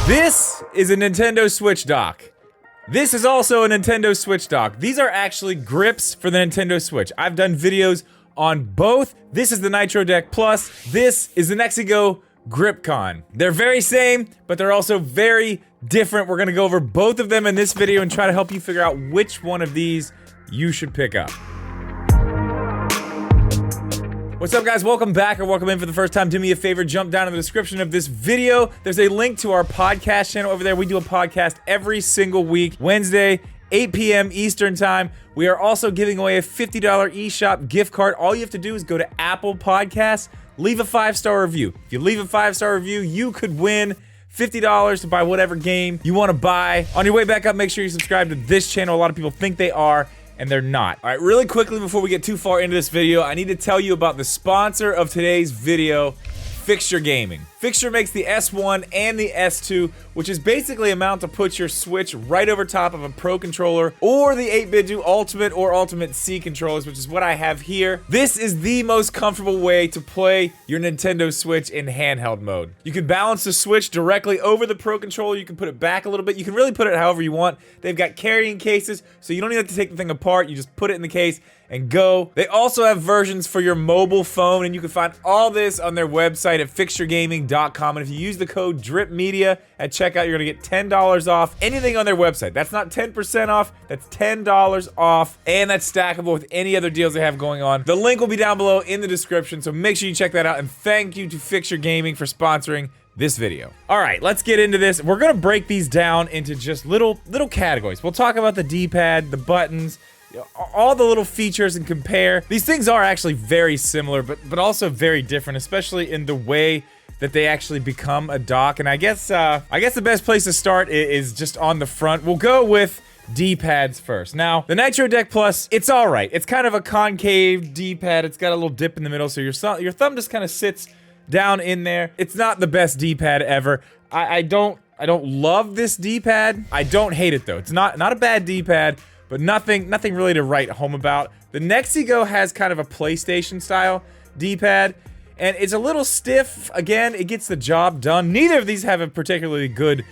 This is a Nintendo Switch dock. This is also a Nintendo Switch dock. These are actually grips for the Nintendo Switch. I've done videos on both. This is the Nitro Deck Plus. This is the Nexigo Gripcon. They're very same, but they're also very different. We're gonna go over both of them in this video and try to help you figure out which one of these you should pick up. What's up, guys? Welcome back or welcome in for the first time. Do me a favor, jump down in the description of this video. There's a link to our podcast channel over there. We do a podcast every single week, Wednesday, 8 p.m. Eastern time. We are also giving away a $50 eShop gift card. All you have to do is go to Apple Podcasts, leave a 5-star review. If you leave a 5-star review, you could win $50 to buy whatever game you want to buy. On your way back up, make sure you subscribe to this channel. A lot of people think they are, and they're not. All right, really quickly before we get too far into this video, I need to tell you about the sponsor of today's video, Fixture Gaming. Fixture makes the S1 and the S2, which is basically a mount to put your Switch right over top of a Pro controller or the 8-bit Ultimate or Ultimate C controllers, which is what I have here. This is the most comfortable way to play your Nintendo Switch in handheld mode. You can balance the Switch directly over the Pro controller. You can put it back a little bit. You can really put it however you want. They've got carrying cases, so you don't even have to take the thing apart. You just put it in the case and go. They also have versions for your mobile phone, and you can find all this on their website at fixturegaming.com. And if you use the code DRIPMEDIA at checkout, you're gonna get $10 off anything on their website. That's not 10% off, that's $10 off, and that's stackable with any other deals they have going on. The link will be down below in the description, so make sure you check that out, and thank you to Fixture Gaming for sponsoring this video. All right, let's get into this. We're gonna break these down into just little categories. We'll talk about the D-pad, the buttons, all the little features and compare. These things are actually very similar, but also very different, especially in the way that they actually become a dock. And I guess the best place to start is just on the front. We'll go with D-pads first. Now, the Nitro Deck Plus, it's all right. It's kind of a concave D-pad. It's got a little dip in the middle, so your thumb just kind of sits down in there. It's not the best D-pad ever. I don't love this D-pad. I don't hate it though. It's not a bad D-pad, but nothing really to write home about. The Nexigo has kind of a PlayStation style D-pad, and it's a little stiff. Again, it gets the job done. Neither of these have a particularly good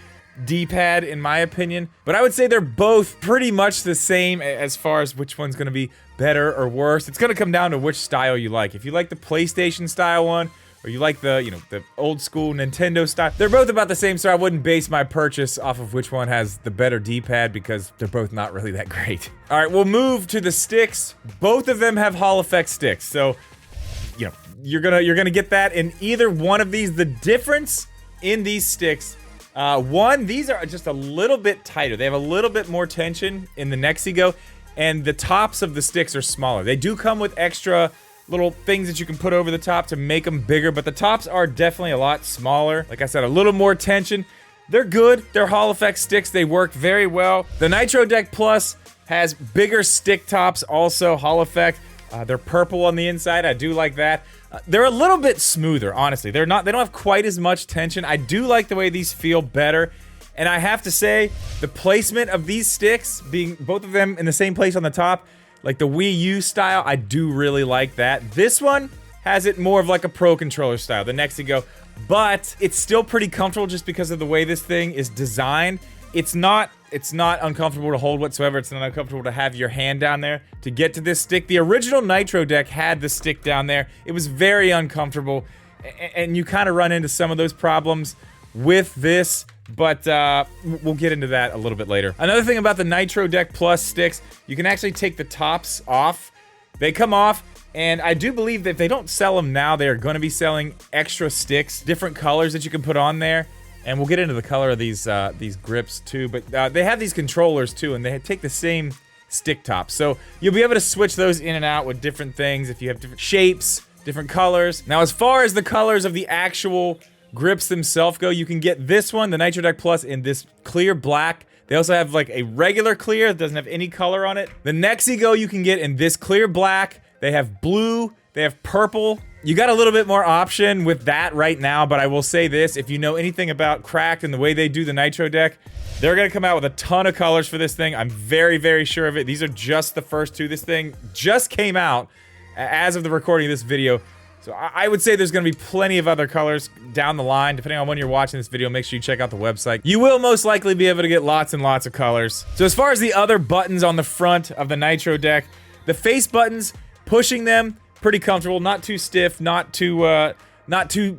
D-pad in my opinion, but I would say they're both pretty much the same as far as which one's gonna be better or worse. It's gonna come down to which style you like. If you like the PlayStation style one, or you like the, the old school Nintendo style, they're both about the same, so I wouldn't base my purchase off of which one has the better D-pad because they're both not really that great. All right, we'll move to the sticks. Both of them have Hall effect sticks, so you're gonna get that in either one of these. The difference in these sticks, these are just a little bit tighter. They have a little bit more tension in the Nexigo, and the tops of the sticks are smaller. They do come with extra little things that you can put over the top to make them bigger, but the tops are definitely a lot smaller. Like I said, a little more tension. They're good. They're Hall effect sticks. They work very well. The Nitro Deck Plus has bigger stick tops, also Hall effect. They're purple on the inside. I do like that. They're a little bit smoother, honestly. They don't have quite as much tension. I do like the way these feel better. And I have to say, the placement of these sticks, being both of them in the same place on the top, like the Wii U style, I do really like that. This one has it more of like a Pro controller style, the Nexigo, but it's still pretty comfortable just because of the way this thing is designed. It's not uncomfortable to hold whatsoever. It's not uncomfortable to have your hand down there to get to this stick. The original Nitro Deck had the stick down there. It was very uncomfortable, and you kind of run into some of those problems with this, but we'll get into that a little bit later. Another thing about the Nitro Deck Plus sticks, you can actually take the tops off. They come off, and I do believe that if they don't sell them now, they are going to be selling extra sticks, different colors that you can put on there. And we'll get into the color of these grips too, but they have these controllers too, and they take the same stick tops. So you'll be able to switch those in and out with different things if you have different shapes, different colors. Now, as far as the colors of the actual grips themselves go, you can get this one, the Nitro Deck Plus, in this clear black. They also have like a regular clear that doesn't have any color on it. The Nexigo you can get in this clear black. They have blue, they have purple. You got a little bit more option with that right now, but I will say this, if you know anything about Cracked and the way they do the Nitro Deck, they're gonna come out with a ton of colors for this thing. I'm very, very sure of it. These are just the first two. This thing just came out as of the recording of this video So I would say there's gonna be plenty of other colors down the line. Depending on when you're watching this video, make sure you check out the website. You will most likely be able to get lots and lots of colors. So as far as the other buttons on the front of the Nitro deck, the face buttons, pushing them, pretty comfortable, not too stiff, not too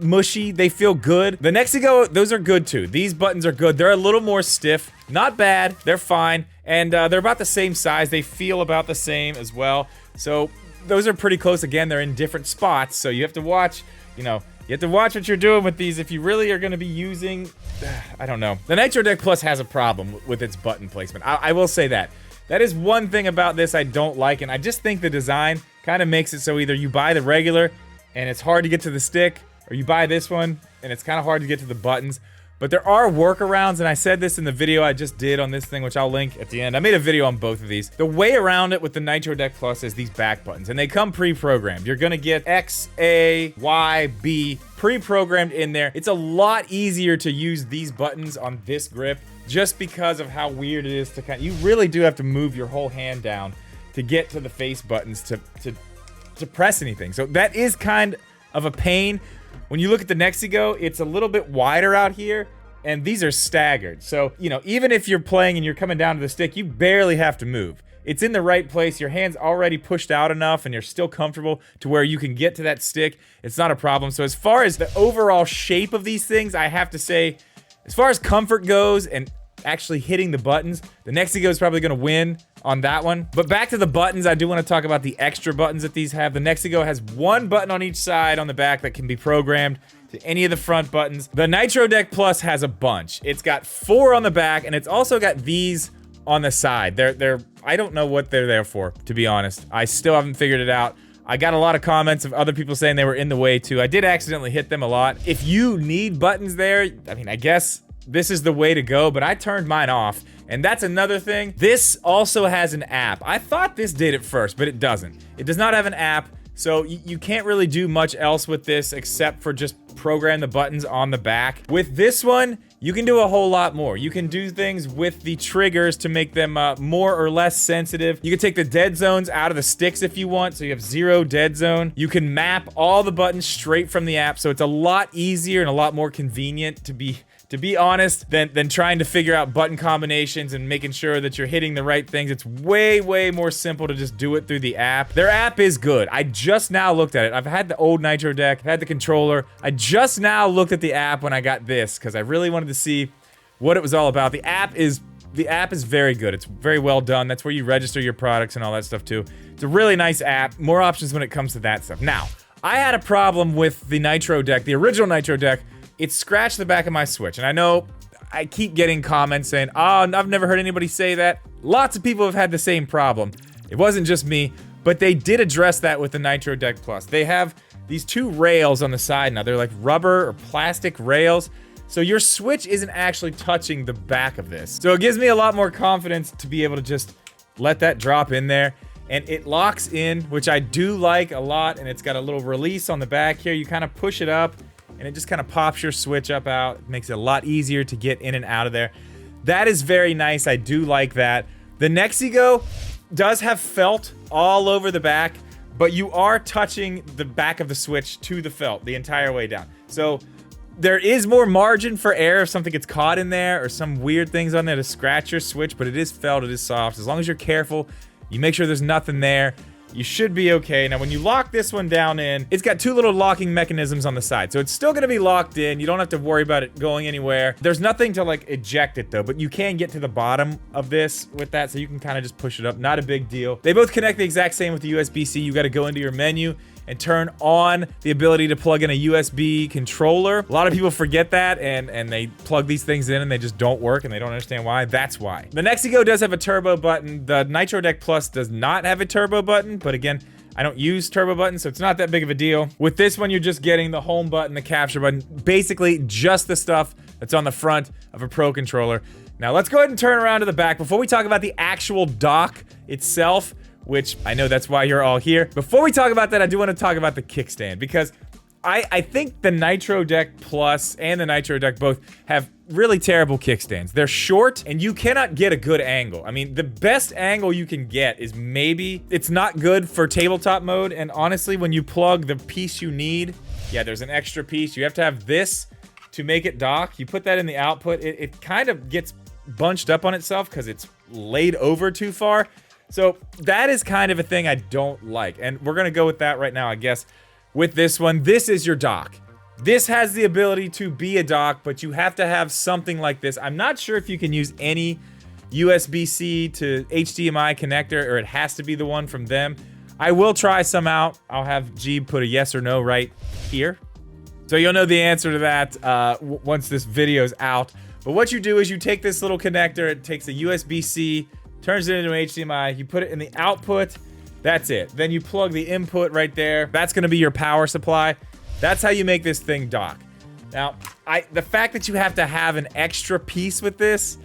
mushy. They feel good. The Nexigo, those are good too. These buttons are good. They're a little more stiff. Not bad. They're fine. And they're about the same size. They feel about the same as well. So those are pretty close. Again, they're in different spots. So you have to watch, you know, you have to watch what you're doing with these if you really are going to be using, I don't know. The Nitro Deck Plus has a problem with its button placement. I will say that. That is one thing about this I don't like, and I just think the design kind of makes it so either you buy the regular and it's hard to get to the stick, or you buy this one and it's kind of hard to get to the buttons. But there are workarounds, and I said this in the video I just did on this thing, which I'll link at the end. I made a video on both of these. The way around it with the Nitro Deck Plus is these back buttons, and they come pre-programmed. You're gonna get X, A, Y, B pre-programmed in there. It's a lot easier to use these buttons on this grip just because of how weird it is to you really do have to move your whole hand down to get to the face buttons to press anything. So that is kind of a pain. When you look at the Nexigo, it's a little bit wider out here, and these are staggered. So, you know, even if you're playing and you're coming down to the stick, you barely have to move. It's in the right place. Your hand's already pushed out enough, and you're still comfortable to where you can get to that stick. It's not a problem. So as far as the overall shape of these things, I have to say, as far as comfort goes and actually hitting the buttons, the Nexigo is probably going to win on that one. But back to the buttons, I do want to talk about the extra buttons that these have. The Nexigo has one button on each side on the back that can be programmed to any of the front buttons. The Nitro Deck Plus has a bunch. It's got 4 on the back, and it's also got these on the side. I don't know what they're there for, to be honest. I still haven't figured it out. I got a lot of comments of other people saying they were in the way too. I did accidentally hit them a lot. If you need buttons there, I mean, I guess this is the way to go, but I turned mine off. And that's another thing. This also has an app. I thought this did it first, but it doesn't. It does not have an app, so you can't really do much else with this except for just program the buttons on the back. With this one, you can do a whole lot more. You can do things with the triggers to make them more or less sensitive. You can take the dead zones out of the sticks if you want, so you have 0 dead zone. You can map all the buttons straight from the app, so it's a lot easier and a lot more convenient to be honest, than trying to figure out button combinations and making sure that you're hitting the right things. It's way, way more simple to just do it through the app. Their app is good. I just now looked at it. I've had the old Nitro deck, I've had the controller. I just now looked at the app when I got this, because I really wanted to see what it was all about. The app is very good. It's very well done. That's where you register your products and all that stuff too. It's a really nice app. More options when it comes to that stuff. Now, I had a problem with the Nitro deck, the original Nitro deck. It scratched the back of my Switch, and I know I keep getting comments saying, oh, I've never heard anybody say that. Lots of people have had the same problem. It wasn't just me, but they did address that with the Nitro Deck Plus. They have these 2 rails on the side now. They're like rubber or plastic rails, so your Switch isn't actually touching the back of this. So it gives me a lot more confidence to be able to just let that drop in there. And it locks in, which I do like a lot, and it's got a little release on the back here. You kind of push it up, and it just kind of pops your Switch up out. It makes it a lot easier to get in and out of there. That is very nice. I do like that. The Nexigo does have felt all over the back, but you are touching the back of the Switch to the felt the entire way down. So there is more margin for error if something gets caught in there or some weird things on there to scratch your Switch, but it is felt, it is soft. As long as you're careful, you make sure there's nothing there, you should be okay. Now, when you lock this one down in, it's got 2 little locking mechanisms on the side. So it's still gonna be locked in. You don't have to worry about it going anywhere. There's nothing to like eject it though, but you can get to the bottom of this with that, so you can kind of just push it up. Not a big deal. They both connect the exact same with the USB-C. You gotta go into your menu and turn on the ability to plug in a USB controller. A lot of people forget that and they plug these things in and they just don't work and they don't understand why. That's why. The Nexigo does have a turbo button. The Nitro Deck Plus does not have a turbo button, but again, I don't use turbo buttons, so it's not that big of a deal. With this one, you're just getting the home button, the capture button, basically just the stuff that's on the front of a Pro controller. Now let's go ahead and turn around to the back. Before we talk about the actual dock itself, which I know that's why you're all here. Before we talk about that, I do want to talk about the kickstand, because I think the Nitro Deck Plus and the Nitro Deck both have really terrible kickstands. They're short and you cannot get a good angle. I mean, the best angle you can get is maybe, it's not good for tabletop mode. And honestly, when you plug the piece you need, yeah, there's an extra piece. You have to have this to make it dock. You put that in the output. It kind of gets bunched up on itself because it's laid over too far. So that is kind of a thing I don't like. And we're gonna go with that right now, I guess. With this one, this is your dock. This has the ability to be a dock, but you have to have something like this. I'm not sure if you can use any USB-C to HDMI connector, or it has to be the one from them. I will try some out. I'll have Jeeb put a yes or no right here. So you'll know the answer to that once this video's out. But what you do is you take this little connector, it takes a USB-C, turns it into an HDMI, you put it in the output, that's it. Then you plug the input right there. That's gonna be your power supply. That's how you make this thing dock. Now, the fact that you have to have an extra piece with this,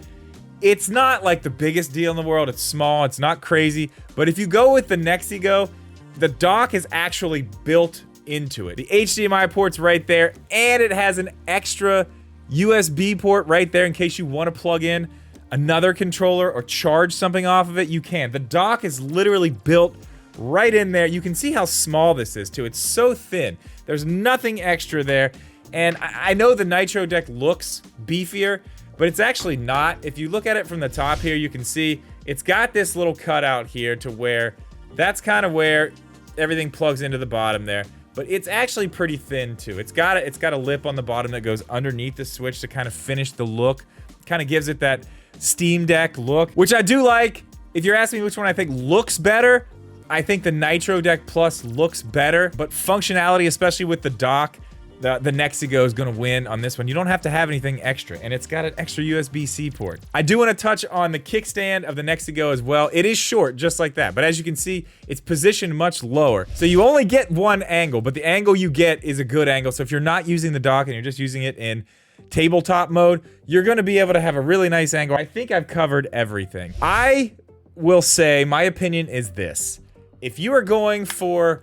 it's not like the biggest deal in the world. It's small, it's not crazy. But if you go with the Nexigo, the dock is actually built into it. The HDMI port's right there, and it has an extra USB port right there in case you want to plug in another controller or charge something off of it, you can. The dock is literally built right in there. You can see how small this is too. It's so thin. There's nothing extra there. And I know the Nitro deck looks beefier, but it's actually not. If you look at it from the top here, you can see it's got this little cutout here to where that's kind of where everything plugs into the bottom there. But it's actually pretty thin too. It's got a lip on the bottom that goes underneath the switch to kind of finish the look. Kind of gives it that Steam Deck look, which I do like. If you're asking me which one I think looks better, I think the Nitro Deck Plus looks better, but functionality, especially with the dock, the Nexigo is gonna win on this one. You don't have to have anything extra, and it's got an extra USB-C port. I do wanna touch on the kickstand of the Nexigo as well. It is short, just like that, but as you can see, it's positioned much lower. So you only get one angle, but the angle you get is a good angle. So if you're not using the dock and you're just using it in tabletop mode, you're gonna be able to have a really nice angle. I think I've covered everything. I will say, my opinion is this. If you are going for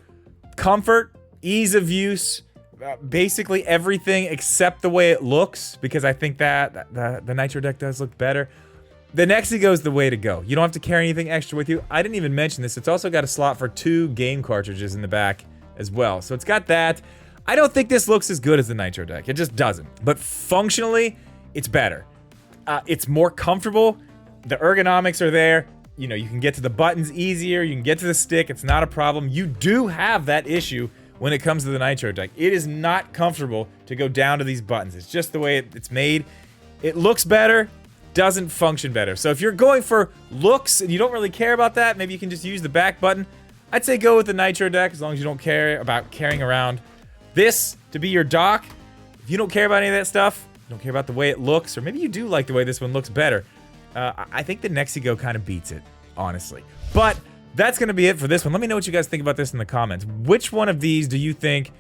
comfort, ease of use, basically everything except the way it looks, because I think that the Nitro deck does look better, the Nexigo is the way to go. You don't have to carry anything extra with you. I didn't even mention this. It's also got a slot for 2 game cartridges in the back as well. So it's got that. I don't think this looks as good as the Nitro deck. It just doesn't. But functionally, it's better. It's more comfortable. The ergonomics are there. You know, you can get to the buttons easier. You can get to the stick. It's not a problem. You do have that issue when it comes to the Nitro deck. It is not comfortable to go down to these buttons. It's just the way it's made. It looks better, doesn't function better. So if you're going for looks and you don't really care about that, maybe you can just use the back button. I'd say go with the Nitro deck as long as you don't care about carrying around this to be your dock. If you don't care about any of that stuff, you don't care about the way it looks, or maybe you do like the way this one looks better, I think the Nexigo kind of beats it, honestly. But that's gonna be it for this one. Let me know what you guys think about this in the comments. Which one of these do you think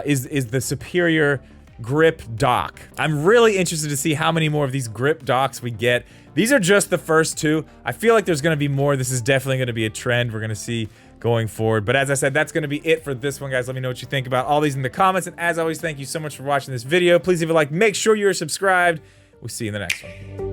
is the superior grip dock? I'm really interested to see how many more of these grip docks we get. These are just the first 2. I feel like there's gonna be more. This is definitely gonna be a trend we're gonna see going forward. But as I said, that's gonna be it for this one, guys. Let me know what you think about all these in the comments. And as always, thank you so much for watching this video. Please leave a like, make sure you're subscribed. We'll see you in the next one.